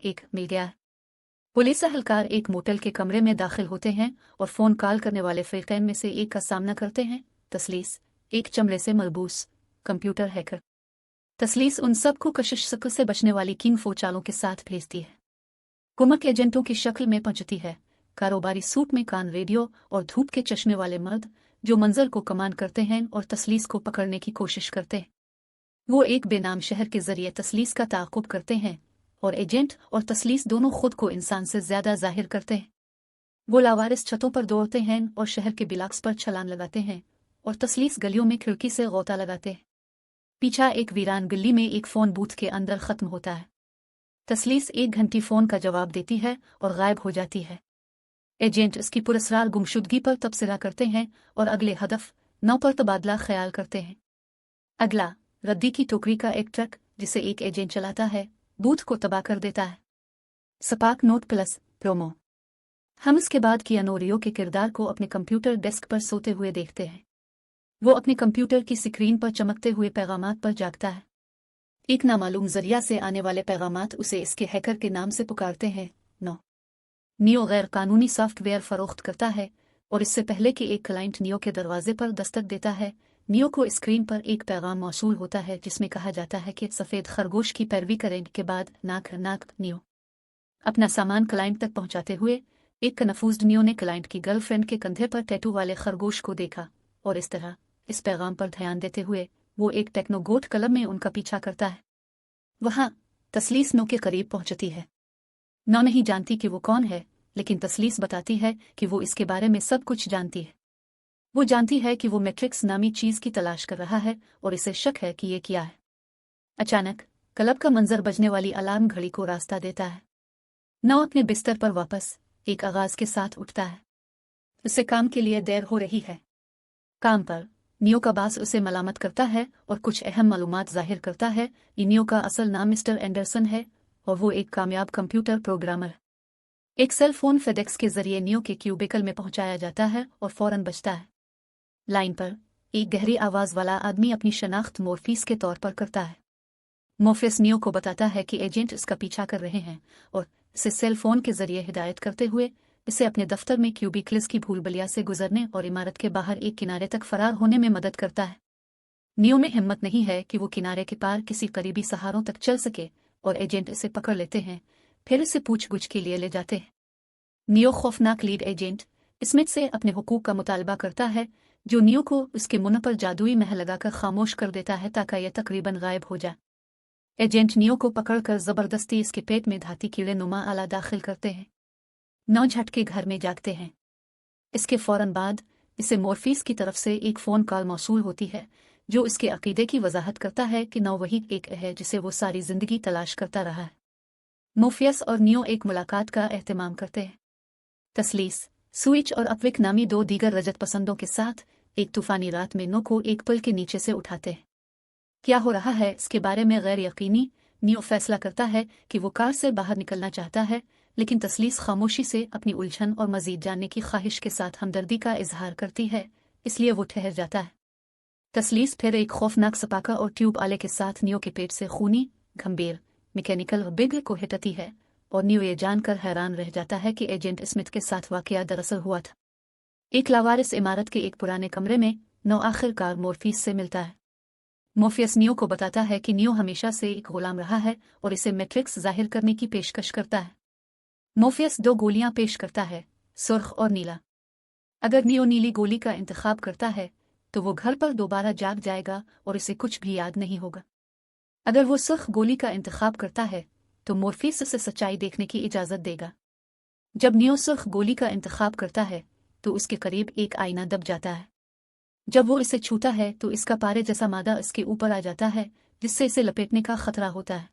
एक मिल गया। पुलिस एहलकार एक मोटेल के कमरे में दाखिल होते हैं और फ़ोन कॉल करने वाले फरीकैन में से एक का सामना करते हैं। तसलीस, एक चमड़े से मलबूस कंप्यूटर हैकर। तसलीस उन सबको कशिश से बचने वाली किंग फो चालों के साथ भेजती है। कुमक एजेंटों की शक्ल में पहुंचती है, कारोबारी सूट में कान रेडियो और धूप के चश्मे वाले मर्द जो मंजर को कमांड करते हैं और तसलीस को पकड़ने की कोशिश करते हैं। वो एक बेनाम शहर के जरिए तसलीस का ताक़ुब करते हैं और एजेंट और तसलीस दोनों खुद को इंसान से ज्यादा जाहिर करते हैं। वो लावारिस छतों पर दौड़ते हैं और शहर के ब्लॉक्स पर छलांग लगाते हैं और तसलीस गलियों में खिड़की से गोता लगाते हैं। पीछा एक वीरान गली में एक फ़ोन बूथ के अंदर ख़त्म होता है। तसलीस 1 घंटी फ़ोन का जवाब देती है और गायब हो जाती है। एजेंट इसकी पुरस्कार गुमशुदगी पर तबसरा करते हैं और अगले हदफ 9 पर तबादला ख्याल करते हैं। अगला रद्दी की टोकरी का एक ट्रक जिसे एक एजेंट चलाता है बूथ को तबाह कर देता है। Spark note plus promo. हम इसके बाद कियानो रियो के किरदार को अपने कंप्यूटर डेस्क पर सोते हुए देखते हैं। वो अपने कंप्यूटर की स्क्रीन पर चमकते हुए पैगामात पर जागता है। एक नामालूम जरिया से आने वाले पैगामात उसे इसके हैकर के नाम से पुकारते हैं। नियो गैर कानूनी सॉफ्टवेयर फरोख्त करता है और इससे पहले कि एक क्लाइंट नियो के दरवाजे पर दस्तक देता है, नियो को स्क्रीन पर एक पैगाम मौसूल होता है जिसमें कहा जाता है कि सफ़ेद खरगोश की पैरवी करने के बाद नाक नियो अपना सामान क्लाइंट तक पहुंचाते हुए एक कन्फ्यूज्ड नियो ने क्लाइंट की गर्लफ्रेंड के कंधे पर टैटू वाले खरगोश को देखा और इस तरह इस पैगाम पर ध्यान देते हुए वो एक टेक्नोगोट क्लब में उनका पीछा करता है। वहां तसलीस नो के करीब पहुंचती है। नौ नहीं जानती कि वो कौन है, लेकिन तसलीस बताती है कि वो इसके बारे में सब कुछ जानती है। वो जानती है कि वो मैट्रिक्स नामी चीज की तलाश कर रहा है और इसे शक है कि ये क्या है। अचानक क्लब का मंजर बजने वाली अलार्म घड़ी को रास्ता देता है। नौ अपने बिस्तर पर वापस एक आगाज के साथ उठता है। उसे काम के लिए देर हो रही है। काम पर नियो का बास उसे मलामत करता है और कुछ अहम मालूमात जाहिर करता है। नियो का असल नाम मिस्टर एंडरसन है और वो एक कामयाब कंप्यूटर प्रोग्रामर। एक सेल फोन फेडेक्स के जरिए नियो के क्यूबिकल में पहुंचाया जाता है और फौरन बजता है। लाइन पर एक गहरी आवाज वाला आदमी अपनी शनाख्त मोर्फीस के तौर पर करता है। मोर्फिस नियो को बताता है कि एजेंट इसका पीछा कर रहे हैं और इसे सेल फोन के जरिए हिदायत करते हुए इसे अपने दफ्तर में क्यूबिकल्स की भूलभुलैया से गुजरने और इमारत के बाहर एक किनारे तक फरार होने में मदद करता है। नियो में हिम्मत नहीं है कि वो किनारे के पार किसी करीबी सहारों तक चल सके और एजेंट इसे पकड़ लेते हैं, फिर इसे पूछगुछ के लिए ले जाते हैं। नियो खौफनाक लीड एजेंट स्मिथ से अपने हुकूक का मुतालबा करता है, जो नियो को उसके मुंह पर जादुई महल लगाकर खामोश कर देता है ताकि यह तकरीबन गायब हो जाए। एजेंट नियो को पकड़कर जबरदस्ती इसके पेट में धाती कीड़े नुमा आला दाखिल करते हैं। 9 झटके घर में जागते हैं। इसके फौरन बाद इसे मोर्फीस की तरफ से एक फ़ोन कॉल मौसूल होती है जो इसके अकीदे की वजाहत करता है कि नौ वही एक है जिसे वो सारी जिंदगी तलाश करता रहा है। मोर्फियस और नियो एक मुलाकात का एहतमाम करते हैं। तसलीस, स्विच और अपविक नामी 2 दीगर रजत पसंदों के साथ एक तूफानी रात में नो को एक पुल के नीचे से उठाते हैं। क्या हो रहा है इसके बारे में गैर यकीनी, नियो फैसला करता है कि वो कार से बाहर निकलना चाहता है, लेकिन तसलीस खामोशी से अपनी उलझन और मजीद जानने की ख्वाहिश के साथ हमदर्दी का इजहार करती है, इसलिए वो ठहर जाता है। तसलीस फिर एक खौफनाक सपाका और ट्यूब आले के साथ नियो के पेट से खूनी गंभीर मैकेनिकल बिग को हिटती है और नियो ये जानकर हैरान रह जाता है कि एजेंट स्मिथ के साथ वाकया दरअसल हुआ था। एक लावारिस इमारत के एक पुराने कमरे में नौ आखिरकार मोर्फीस से मिलता है। मोर्फियस नियो को बताता है कि नियो हमेशा से एक गुलाम रहा है और इसे मैट्रिक्स जाहिर करने की पेशकश करता है। मोर्फियस 2 गोलियां पेश करता है, सुर्ख और नीला। अगर नियो नीली गोली का इंतखाब करता है तो वो घर पर दोबारा जाग जाएगा और इसे कुछ भी याद नहीं होगा। अगर वो सुर्ख गोली का इंतखाब करता है तो मोर्फियस उसे सच्चाई देखने की इजाजत देगा। जब नियो सुर्ख गोली का इंतखाब करता है तो उसके करीब एक आईना दब जाता है। जब वो इसे छूता है तो इसका पारे जैसा मादा इसके ऊपर आ जाता है, जिससे इसे लपेटने का खतरा होता है।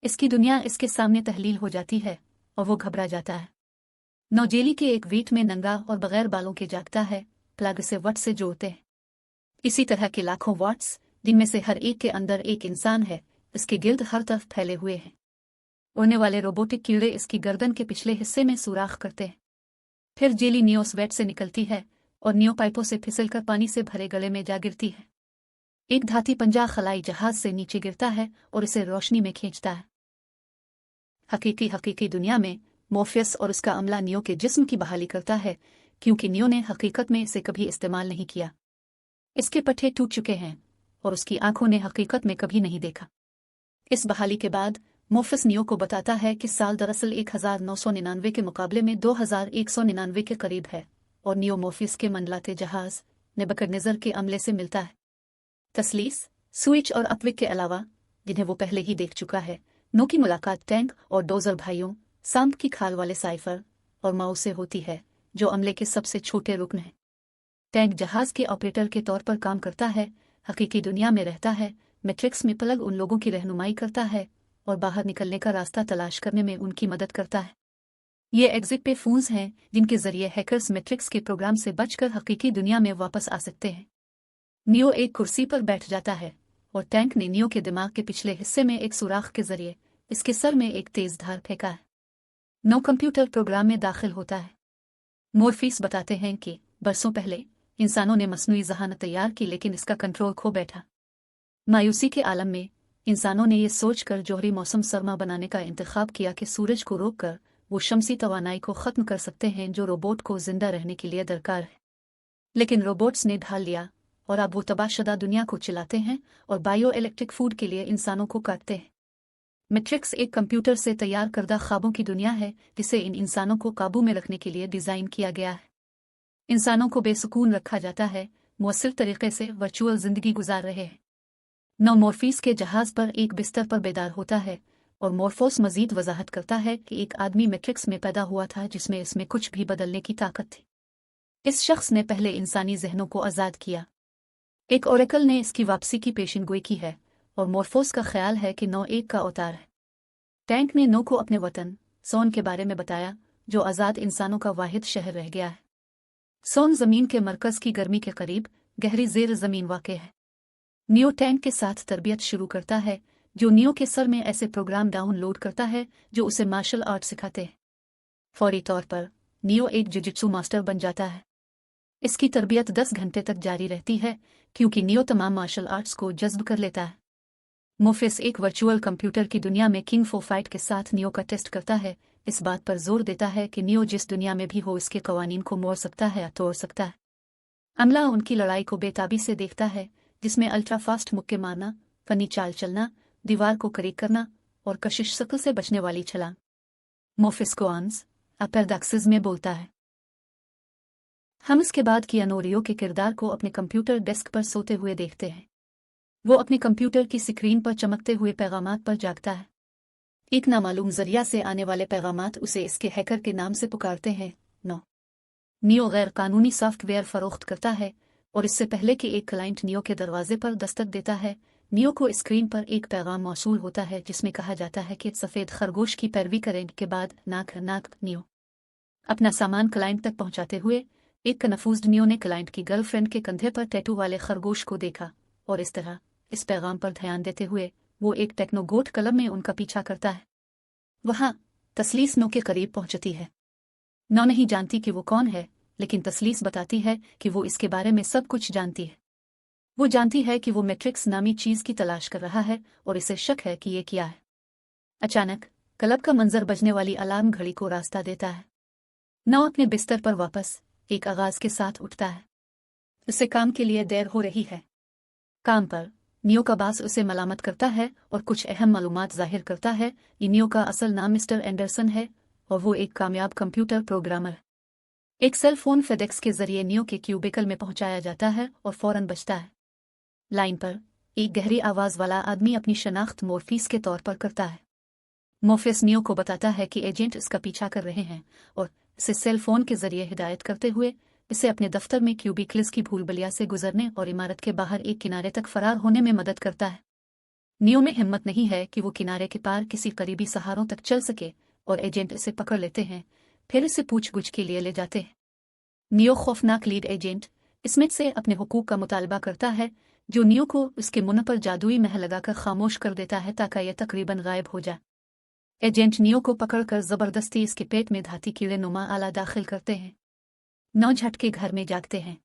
इसकी दुनिया इसके सामने तहलील हो जाती है और वो घबरा जाता है। नौजेली के एक वीट में नंगा और बगैर बालों के जागता है, प्लग से वट से जोड़ते हैं। इसी तरह के लाखों वाट्स, जिनमें से हर एक के अंदर एक इंसान है, इसके गिर्द हर तरफ फैले हुए हैं। उड़ने वाले रोबोटिक कीड़े इसकी गर्दन के पिछले हिस्से में सुराख करते हैं। फिर जेली नियो स्वेट से निकलती है और नियो पाइपों से फिसलकर पानी से भरे गले में जा गिरती है। एक धाती पंजा खलाई जहाज से नीचे गिरता है और इसे रोशनी में खींचता है। हकीकी दुनिया में मॉर्फियस और उसका अमला नियो के जिस्म की बहाली करता है, क्योंकि नियो ने हकीकत में इसे कभी इस्तेमाल नहीं किया। इसके पट्टे टूट चुके हैं और उसकी आंखों ने हकीकत में कभी नहीं देखा। इस बहाली के बाद मॉर्फियस नियो को बताता है कि साल दरअसल 1999 के मुकाबले में 2199 के करीब है, और नियो मॉर्फियस के मंडलाते जहाज नेबुकदनेज़र के अमले से मिलता है। तसलीस, स्विच और अपविक के अलावा, जिन्हें वो पहले ही देख चुका है, नो की मुलाकात टैंक और डोजर भाइयों सांप की खाल वाले साइफर और माओ से होती है, जो अमले के सबसे छोटे रुकन हैं। टैंक जहाज के ऑपरेटर के तौर पर काम करता है, हकीकी दुनिया में रहता है, मैट्रिक्स में पलग उन लोगों की रहनुमाई करता है और बाहर निकलने का रास्ता तलाश करने में उनकी मदद करता है। ये एग्जिट पे फोन्स हैं जिनके जरिए हैकर्स मैट्रिक्स के प्रोग्राम से बचकर हकीकी दुनिया में वापस आ सकते हैं। नियो एक कुर्सी पर बैठ जाता है और टैंक ने नियो के दिमाग के पिछले हिस्से में एक सुराख के जरिए इसके सर में एक तेज धार फेंका है। नो कंप्यूटर प्रोग्राम में दाखिल होता है। मॉर्फियस बताते हैं कि बरसों पहले इंसानों ने मसनूई जहानत तैयार की, लेकिन इसका कंट्रोल खो बैठा। मायूसी के आलम में इंसानों ने यह सोचकर जोहरी मौसम सरमा बनाने का इंतखाब किया कि सूरज को रोककर वो शमसी तवानाई को ख़त्म कर सकते हैं जो रोबोट को जिंदा रहने के लिए दरकार है। लेकिन रोबोट्स ने ढाल लिया और अब वो तबाहशुदा दुनिया को चिल्लाते हैं और बायो इलेक्ट्रिक फूड के लिए इंसानों को काटते हैं। मैट्रिक्स एक कंप्यूटर से तैयार करदा ख्वाबों की दुनिया है जिसे इन इंसानों को काबू में रखने के लिए डिज़ाइन किया गया है। इंसानों को बेसुकून रखा जाता है, मुअस्सिर तरीके से वर्चुअल ज़िंदगी गुजार रहे हैं। नौ मॉर्फियस के जहाज़ पर एक बिस्तर पर बेदार होता है और मॉर्फोस मजीद वजाहत करता है कि एक आदमी मैट्रिक्स में पैदा हुआ था जिसमें इसमें कुछ भी बदलने की ताकत थी। इस शख्स ने पहले इंसानी जहनों को आज़ाद किया। एक ओरेकल ने इसकी वापसी की पेशिनगोई की है और मॉर्फोस का ख्याल है कि नौ एक का अवतार है। टैंक ने नो को अपने वतन सोन के बारे में बताया, जो आज़ाद इंसानों का वाहिद शहर रह गया है। सोन ज़मीन के मरकज़ की गर्मी के करीब गहरी ज़ेर ज़मीन वाक़े है। नियो टैंक के साथ तरबियत शुरू करता है, जो नियो के सर में ऐसे प्रोग्राम डाउनलोड करता है जो उसे मार्शल आर्ट सिखाते हैं। फौरी तौर पर नियो एक जुजित्सु मास्टर बन जाता है। इसकी तरबियत 10 घंटे तक जारी रहती है, क्योंकि नियो तमाम मार्शल आर्ट्स को जज्ब कर लेता है। मॉर्फियस एक वर्चुअल कंप्यूटर की दुनिया में किंग फो फाइट के साथ नियो का टेस्ट करता है, इस बात पर जोर देता है कि नियो जिस दुनिया में भी हो इसके कवानीन को मोड़ सकता है या तोड़ सकता है। अमला उनकी लड़ाई को बेताबी से देखता है, जिसमें अल्ट्रा फास्ट मुक्के मारना, फनी चाल चलना, दीवार को करीब करना और कशिश शक्ल से बचने वाली छलांग। मॉर्फियस को आंस अपेरडक्सिस में बोलता है। हम इसके बाद कियानो रियो के किरदार को अपने कंप्यूटर डेस्क पर सोते हुए देखते हैं। वो अपने कंप्यूटर की स्क्रीन पर चमकते हुए पैगामात पर जागता है। एक नामालूम जरिया से आने वाले पैगामात उसे इसके हैकर के नाम से पुकारते हैं। नियो गैर कानूनी सॉफ्टवेयर फरोख्त करता है और इससे पहले कि एक क्लाइंट नियो के दरवाजे पर दस्तक देता है, नियो को स्क्रीन पर एक पैगाम मौसूल होता है जिसमें कहा जाता है कि सफ़ेद खरगोश की पैरवी करने के बाद नाक नियो अपना सामान क्लाइंट तक पहुंचाते हुए एक कन्फ्यूज्ड नियो ने क्लाइंट की गर्लफ्रेंड के कंधे पर टैटू वाले खरगोश को देखा और इस तरह इस पैगाम पर ध्यान देते हुए वो एक टेक्नोगोट कलम में उनका पीछा करता है। वहां तसलीस नो के करीब पहुंचती है। नौ नहीं जानती कि वो कौन है, लेकिन तसलीस बताती है कि वो इसके बारे में सब कुछ जानती है। वो जानती है कि वो मैट्रिक्स नामी चीज़ की तलाश कर रहा है और इसे शक है कि ये क्या है। अचानक क्लब का मंजर बजने वाली अलार्म घड़ी को रास्ता देता है। नौ अपने बिस्तर पर वापस एक आगाज के साथ उठता है। उसे काम के लिए देर हो रही है। काम पर नियो का बास उसे मलामत करता है और कुछ अहम मालूमात जाहिर करता है। नियो का असल नाम मिस्टर एंडरसन है और वो एक कामयाब कंप्यूटर प्रोग्रामर। एक सेल फोन फेडेक्स के जरिए नियो के क्यूबिकल में पहुंचाया जाता है और फौरन बजता है। लाइन पर एक गहरी आवाज वाला आदमी अपनी शनाख्त मॉर्फियस के तौर पर करता है। मॉर्फियस नियो को बताता है कि एजेंट इसका पीछा कर रहे हैं और इसे सेल फोन के जरिए हिदायत करते हुए इसे अपने दफ्तर में क्यूबिकल्स की भूलभुलैया से गुजरने और इमारत के बाहर एक किनारे तक फरार होने में मदद करता है। नियो में हिम्मत नहीं है कि वो किनारे के पार किसी करीबी सहारों तक चल सके और एजेंट इसे पकड़ लेते हैं, फिर इसे पूछगुछ के लिए ले जाते हैं। नियो खौफनाक लीड एजेंट स्मिथ से अपने हुकूक का मुतालबा करता है, जो नियो को उसके मुंह पर जादुई महल लगाकर खामोश कर देता है ताकि यह तकरीबन गायब हो जाए। एजेंट नियो को पकड़कर जबरदस्ती इसके पेट में धाती कीड़े नुमा आला दाखिल करते हैं। नौ झटके घर में जागते हैं।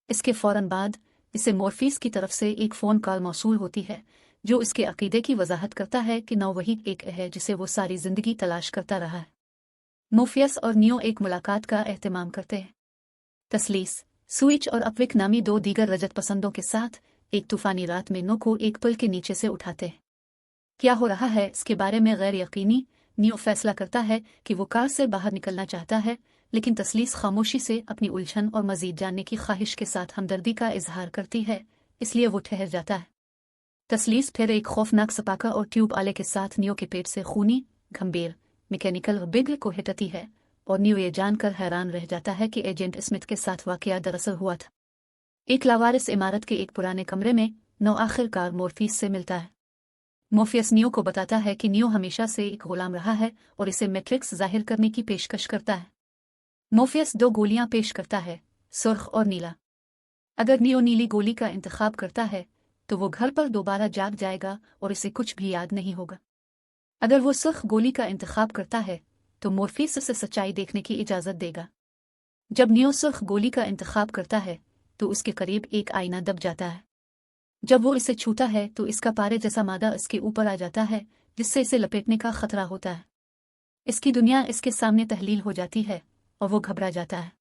इसके फौरन बाद इसे मॉर्फियस की तरफ से एक फ़ोन कॉल मौसूल होती है, जो इसके अकीदे की वजाहत करता है कि नौ वही एक है जिसे वो सारी जिंदगी तलाश करता रहा है। मोफियस और नियो एक मुलाकात का एहतमाम करते हैं। तसलीस, स्विच और अपविक नामी दो दीगर रजत पसंदों के साथ एक तूफानी रात में नो को एक पुल के नीचे से उठाते हैं। क्या हो रहा है इसके बारे में गैर यकीनी नियो फैसला करता है कि वो कार से बाहर निकलना चाहता है, लेकिन तसलीस खामोशी से अपनी उलझन और मजीद जानने की ख्वाहिश के साथ हमदर्दी का इजहार करती है, इसलिए वो ठहर जाता है। तसलीस फिर एक खौफनाक सपाका और ट्यूब आले के साथ नियो के पेट से खूनी गंभीर मैकेनिकल बिग को हिटती है और नियो ये जानकर हैरान रह जाता है कि एजेंट स्मिथ के साथ वाकया दरअसल हुआ था। एक लावारिस इमारत के एक पुराने कमरे में नो आखिरकार मोर्फीस से मिलता है। मोफियस नियो को बताता है कि नियो हमेशा से एक गुलाम रहा है और इसे मैट्रिक्स जाहिर करने की पेशकश करता है। मोफियस दो गोलियां पेश करता है, सुर्ख और नीला। अगर नियो नीली गोली का इंतखाब करता है तो वो घर पर दोबारा जाग जाएगा और इसे कुछ भी याद नहीं होगा। अगर वो सुर्ख गोली का इंतखाब करता है तो मोर्फीस उसे सच्चाई देखने की इजाजत देगा। जब नियो सुर्ख गोली का इंतखाब करता है तो उसके करीब एक आईना दब जाता है। जब वो इसे छूता है तो इसका पारे जैसा मादा इसके ऊपर आ जाता है, जिससे इसे लपेटने का खतरा होता है। इसकी दुनिया इसके सामने तहलील हो जाती है और वो घबरा जाता है।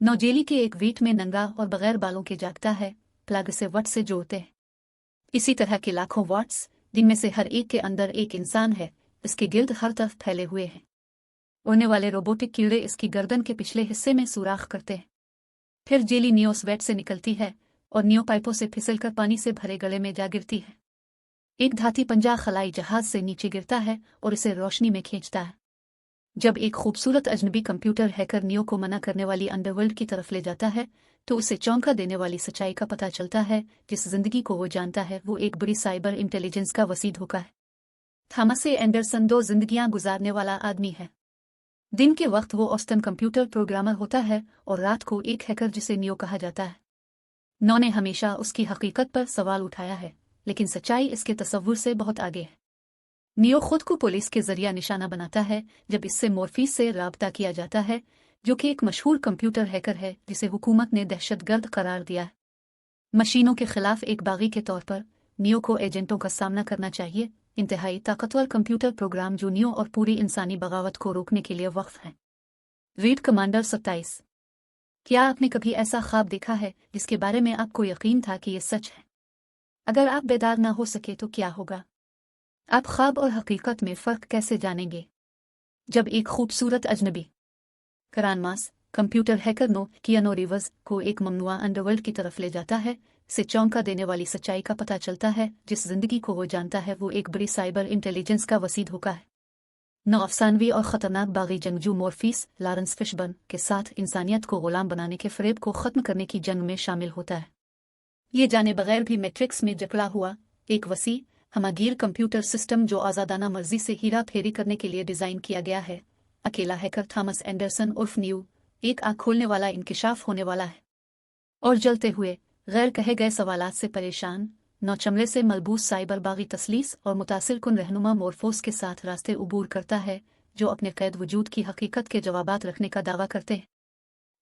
नौजेली के एक वीट में नंगा और बगैर बालों के जागता है, प्लग से वट से जोड़ते हैं। इसी तरह के लाखों वाट्स, जिनमें से हर एक के अंदर एक इंसान है, इसके गिर्द हर तरफ फैले हुए हैं। उड़ने वाले रोबोटिक कीड़े इसकी गर्दन के पिछले हिस्से में सुराख करते हैं। फिर जेली नियो स्वेट से निकलती है और नियो पाइपों से फिसलकर पानी से भरे गले में जा गिरती है। एक धाती पंजा खलाई जहाज से नीचे गिरता है और इसे रोशनी में खींचता है। जब एक खूबसूरत अजनबी कंप्यूटर हैकर नियो को मना करने वाली अंडरवर्ल्ड की तरफ ले जाता है तो उसे चौंका देने वाली सच्चाई का पता चलता है। जिस जिंदगी को वो जानता है वो एक बुरी साइबर इंटेलिजेंस का वसी धोखा है। थॉमस एंडरसन दो जिंदगियां गुजारने वाला आदमी है। दिन के वक्त वो औसतन कंप्यूटर प्रोग्रामर होता है और रात को एक हैकर जिसे नियो कहा जाता है। नो ने हमेशा उसकी हकीकत पर सवाल उठाया है, लेकिन सच्चाई इसके तसव्वुर से बहुत आगे है। नियो खुद को पुलिस के जरिया निशाना बनाता है जब इससे मोर्फीस से राब्ता किया जाता है, जो कि एक मशहूर कंप्यूटर हैकर है जिसे हुकूमत ने दहशतगर्द करार दिया है। मशीनों के खिलाफ एक बागी के तौर पर नियो को एजेंटों का सामना करना चाहिए, इंतहाई ताकतवर कंप्यूटर प्रोग्राम जो नियो और पूरी इंसानी बगावत को रोकने के लिए वक्फ है। Read commander 27। क्या आपने कभी ऐसा ख्वाब देखा है जिसके बारे में आपको यकीन था कि यह सच है? अगर आप बेदार ना हो सके तो क्या होगा? आप ख्वाब और हकीकत में फ़र्क कैसे जानेंगे? जब एक खूबसूरत अजनबी करानमास computer hacker Neo Keanu Reeves को एक ममनुआ अंडरवर्ल्ड की तरफ ले जाता है, से चौंका देने वाली सच्चाई का पता चलता है। जिस जिंदगी को वो जानता है वो एक बड़ी साइबर इंटेलिजेंस का वसी धोखा है। नौ अफसानवी और ख़तरनाक बागी जंगजू मोर्फीस लॉरेंस फिशबर्न के साथ इंसानियत को गुलाम बनाने के फ़रेब को ख़त्म करने की जंग में शामिल होता है। ये जाने बगैर भी मैट्रिक्स में जकड़ा हुआ एक वसी हमागीर कंप्यूटर सिस्टम जो आज़ादाना मर्जी से हीरा फेरी करने के लिए डिज़ाइन किया गया है। अकेला हैकर थॉमस एंडरसन उर्फ नियो एक आँख खोलने वाला इंकिशाफ होने वाला है और जलते हुए गैर कहे गए सवालात से परेशान नौचमले से मलबूस साइबर बागी तसलीस और मुतासिर कुन रहनुमा मोर्फोस के साथ रास्ते उबूर करता है, जो अपने कैद वजूद की हकीकत के जवाबात रखने का दावा करते हैं।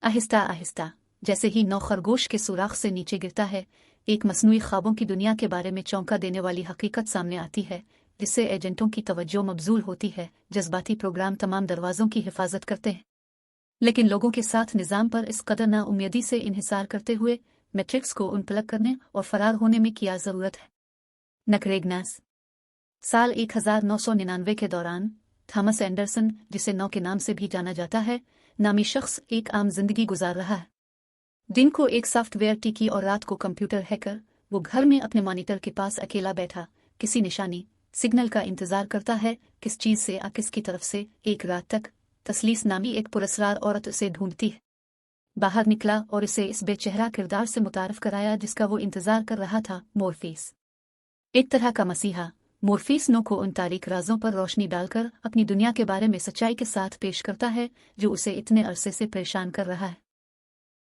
आहिस्ता आहिस्ता जैसे ही नौ खरगोश के सुराख से नीचे गिरता है, एक मसनूई ख्वाबों की दुनिया के बारे में चौंका देने वाली हकीकत सामने आती है, जिससे एजेंटों की तवज्जो मबजूल होती है। जज्बाती प्रोग्राम तमाम दरवाज़ों की हिफाजत करते हैं, लेकिन लोगों के साथ निज़ाम पर इस कदर नाउम्मीदी से इन्हिसार करते हुए मैट्रिक्स को उनपलग करने और फरार होने में क्या ज़रूरत है? नकरेगनास साल 1999 के दौरान थॉमस एंडरसन, जिसे नौ के नाम से भी जाना जाता है, नामी शख्स एक आम जिंदगी गुजार रहा है। दिन को एक सॉफ्टवेयर टीकी और रात को कंप्यूटर हैकर। वो घर में अपने मॉनिटर के पास अकेला बैठा किसी निशानी सिग्नल का इंतजार करता है, किस चीज़ से या किसकी तरफ से। एक रात तक तसलीस नामी एक पुरस्कार औरत उसे ढूंढती है। बाहर निकला और इसे इस बेचेहरा किरदार से मुतारफ कराया जिसका वो इंतजार कर रहा था, मोर्फीस। एक तरह का मसीहा, मोर्फीस नो को उन तारीख राजों पर रोशनी डालकर अपनी दुनिया के बारे में सच्चाई के साथ पेश करता है जो उसे इतने अरसे से परेशान कर रहा है।